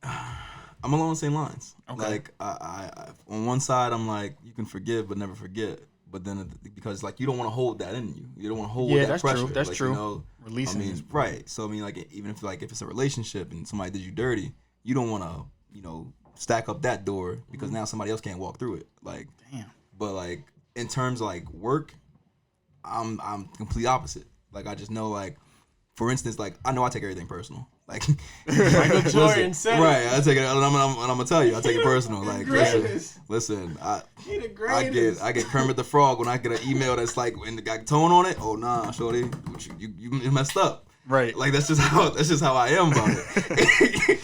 I'm along the same lines. Okay. Like I on one side I'm like, you can forgive but never forget. But then because like you don't want to hold that in you. You don't want to hold that pressure. Yeah, that's like, true. You know, releasing. I mean, right. So I mean, like even if it's a relationship and somebody did you dirty, you don't want to stack up that door because now somebody else can't walk through it. Like, damn. But like in terms of like work, I'm complete opposite. Like I just know like, for instance, like I know I take everything personal. Like Michael Jordan said, right? I take it, and I'm gonna tell you, I take it personal. Like listen, I get Kermit the Frog when I get an email that's like, and it got tone on it. Oh nah, shorty, you messed up. Right. Like that's just how I am about it.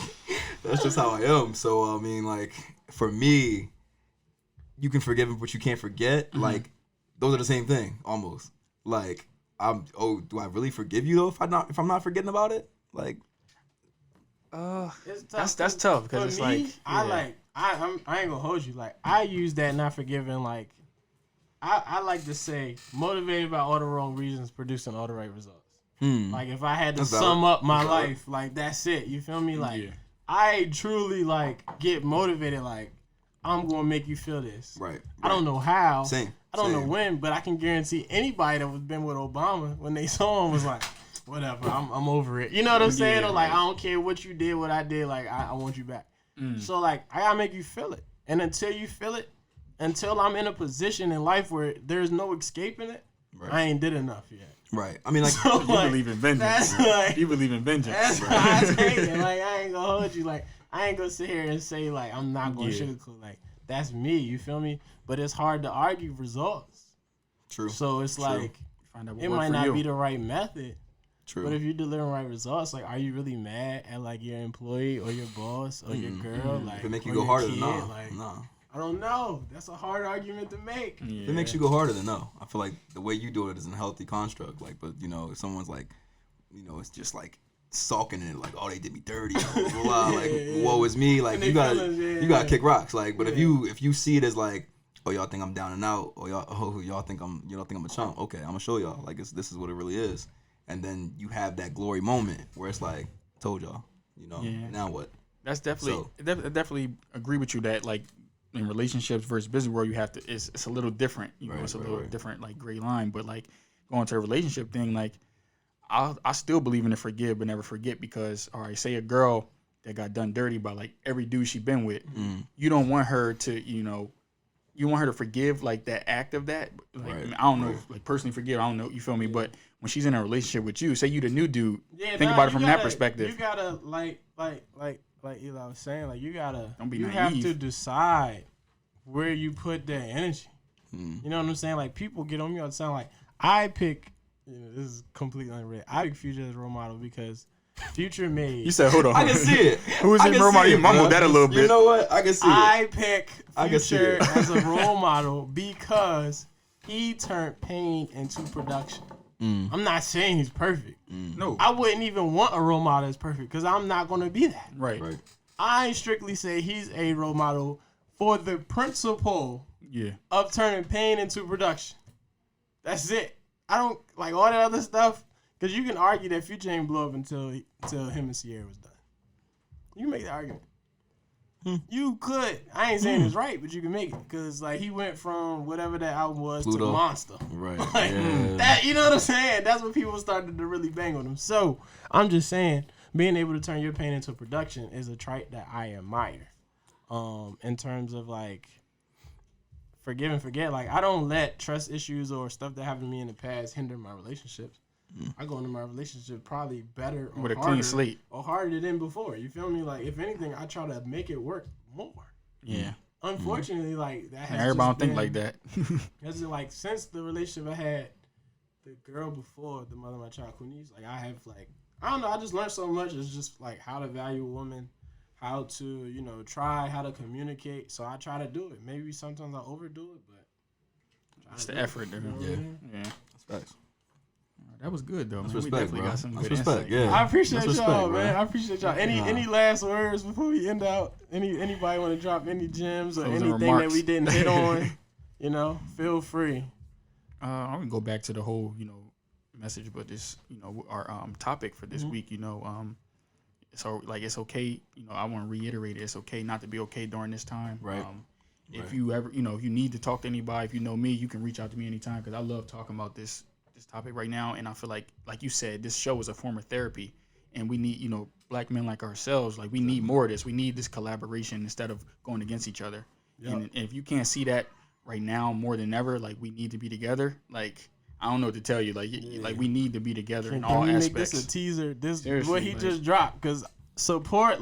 That's just how I am. So I mean, like for me, you can forgive him, but you can't forget. Mm-hmm. Like those are the same thing almost. Like do I really forgive you though if I'm not forgetting about it? Like. That's tough because it's me, like I ain't gonna hold you. Like I use that not forgiving. Like I like to say motivated by all the wrong reasons, producing all the right results. Like if I had to sum up my life, like that's it. You feel me? Like I truly like get motivated. Like I'm gonna make you feel this. Right. I don't know how. Same. I don't know when, but I can guarantee anybody that was been with Obama when they saw him was like. Whatever, I'm over it. You know what I'm saying? Or like, I don't care what you did, what I did. Like, I want you back. So like, I gotta make you feel it. And until you feel it, until I'm in a position in life where there's no escaping it, I ain't did enough yet. Right. I mean, like, so, you believe in vengeance. You believe in vengeance. That's how I take it. Like, I ain't gonna hold you. Like, I ain't gonna sit here and say like I'm not gonna sugarcoat. Like, that's me. You feel me? But it's hard to argue results. True. So it's like it might not be the right method. True. But if you're delivering right results, like, are you really mad at like your employee or your boss or your girl? Like, if it make you go harder, kid, no. Like, I don't know. That's a hard argument to make. Yeah. If it makes you go harder, then no. I feel like the way you do it is a healthy construct. Like, but if someone's like, it's just like sulking in it, like, oh, they did me dirty, blah, blah, blah. Like, woe is me. Like, you gotta kick rocks. Like, but if you see it as like, oh, y'all think I'm down and out, or y'all think I'm a chump. Okay, I'm gonna show y'all. Like, this is what it really is. And then you have that glory moment where it's like, told y'all, now what? That's definitely, definitely agree with you that like in relationships versus business world, you have to, it's a little different, it's a little different like gray line, but like going to a relationship thing, like I still believe in the forgive but never forget because, all right, say a girl that got done dirty by like every dude she been with, you don't want her to, you want her to forgive like that act of that. Like, I don't know, like personally forgive, I don't know, you feel me? But when she's in a relationship with you, say you the new dude, think about it from that perspective. You gotta like Eli was saying, like you don't be you naive. have to decide where you put that energy. You know what I'm saying? Like people get on me all the time. Like I pick, this is completely unreal. I pick Future as role model because Future made. You said, hold on. I can see it. Who is his role model? You mumbled that a little bit. You know what? I can see it. I pick Future as a role model because he turned pain into production. I'm not saying he's perfect. No. I wouldn't even want a role model that's perfect because I'm not going to be that. Right. I strictly say he's a role model for the principle of turning pain into production. That's it. I don't like all that other stuff because you can argue that Future ain't blow up until him and Sierra was done. You can make that argument. You could. I ain't saying it's right, but you can make it because like he went from whatever that album was to Monster. Right. Like, that, you know what I'm saying? That's when people started to really bang on him. So I'm just saying, being able to turn your pain into production is a trait that I admire. In terms of like forgive and forget, like I don't let trust issues or stuff that happened to me in the past hinder my relationships. I go into my relationship probably better or with a harder, clean slate or harder than before. You feel me? Like if anything, I try to make it work more. Yeah. Unfortunately, like that has. Everybody don't think like that. That's like since the relationship I had, the girl before the mother of my child, Kunice, like I have like I don't know. I just learned so much. It's just like how to value a woman, how to how to communicate. So I try to do it. Maybe sometimes I overdo it, but it's the effort. Yeah. That's facts. That was good though. That's Man. respect, We definitely bro. got some That's good respect. insight. Yeah. I appreciate That's y'all, respect, man. bro. I appreciate y'all. Any last words before we end out? Anybody want to drop any gems or Closing anything remarks. that we didn't hit on? Feel free. I'm gonna go back to the whole message, but this our topic for this week. So like it's okay. I want to reiterate it. It's okay not to be okay during this time. Right. If you ever if you need to talk to anybody, if you know me, you can reach out to me anytime because I love talking about this topic right now, and I feel like you said, this show is a form of therapy, and we need black men like ourselves, like we need more of this. We need this collaboration instead of going against each other. Yep. And if you can't see that right now more than ever, like we need to be together. Like I don't know what to tell you. Like we need to be together in all aspects. Can we make this a teaser? This seriously, what he just dropped. Because support,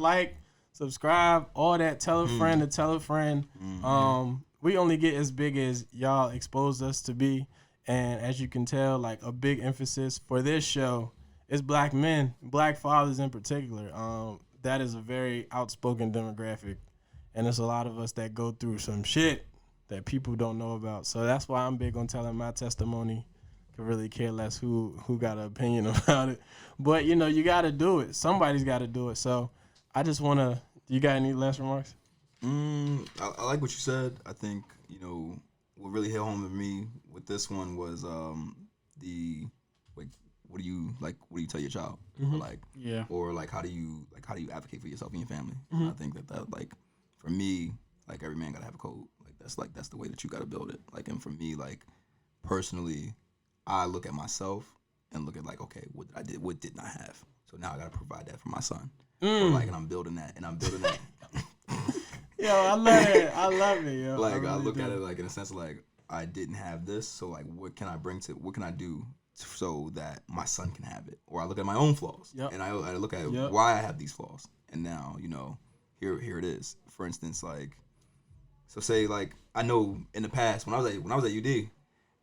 subscribe, all that. Tell a friend to tell a friend. Mm-hmm. We only get as big as y'all expose us to be. And as you can tell, like a big emphasis for this show is black men, black fathers in particular. That is a very outspoken demographic, and there's a lot of us that go through some shit that people don't know about. So that's why I'm big on telling my testimony. Could really care less who got an opinion about it, but you got to do it. Somebody's got to do it. So I just want to. You got any last remarks? I like what you said. I think what really hit home to me with this one was what do you tell your child? Mm-hmm. Or how do you advocate for yourself and your family? Mm-hmm. I think that for me, every man gotta have a code. That's the way that you gotta build it. And for me, personally, I look at myself and look at okay, what didn't I have? So now I gotta provide that for my son. And I'm building that. Yo, I love it. I love it, yo. I look at it in a sense of I didn't have this, so what can I do so that my son can have it? Or I look at my own flaws, and I look at why I have these flaws, and now here it is. For instance, so say I know in the past when I was at UD.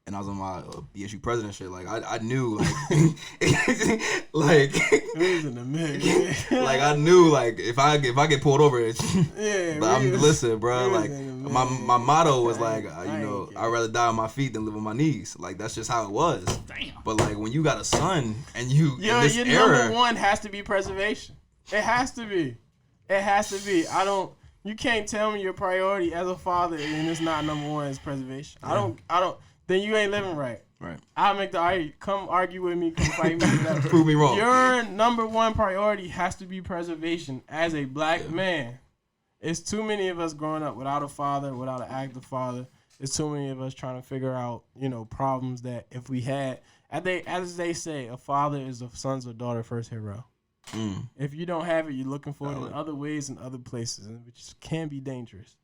And I was on my BSU president shit. I knew, it was in the mix. I knew, if I get pulled over, listen, bro. My motto was I'd rather die on my feet than live on my knees. That's just how it was. Damn. But when you got a son and you your number one has to be preservation. It has to be. It has to be. You can't tell me your priority as a father and it's not number one is preservation. Yeah. I don't. Then you ain't living right. Right. I'll make the argument. Come argue with me. Come fight me. Prove me wrong. Your number one priority has to be preservation as a black man. It's too many of us growing up without a father, without an active father. It's too many of us trying to figure out, problems that if we had, as they say, a father is a son's or daughter first hero. If you don't have it, you're looking for it in other ways and other places, which can be dangerous.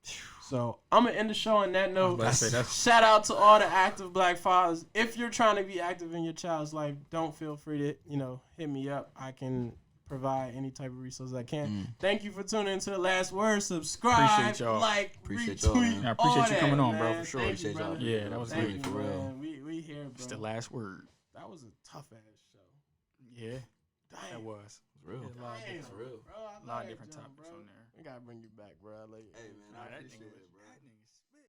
So I'm going to end the show on that note. Shout out to all the active black fathers. If you're trying to be active in your child's life, don't feel free to, hit me up. I can provide any type of resources I can. Thank you for tuning into The Last Word. Subscribe, appreciate y'all. Appreciate retweet. Y'all, I appreciate you coming on, man. bro, for sure. Appreciate y'all. Yeah, that was good. for real. We here, bro. It's The Last Word. That was a tough ass show. Yeah, Damn. that was. Real. Damn, real. bro, A lot of different topics on there. We gotta bring you back, bro. Hey man, I appreciate it, bro.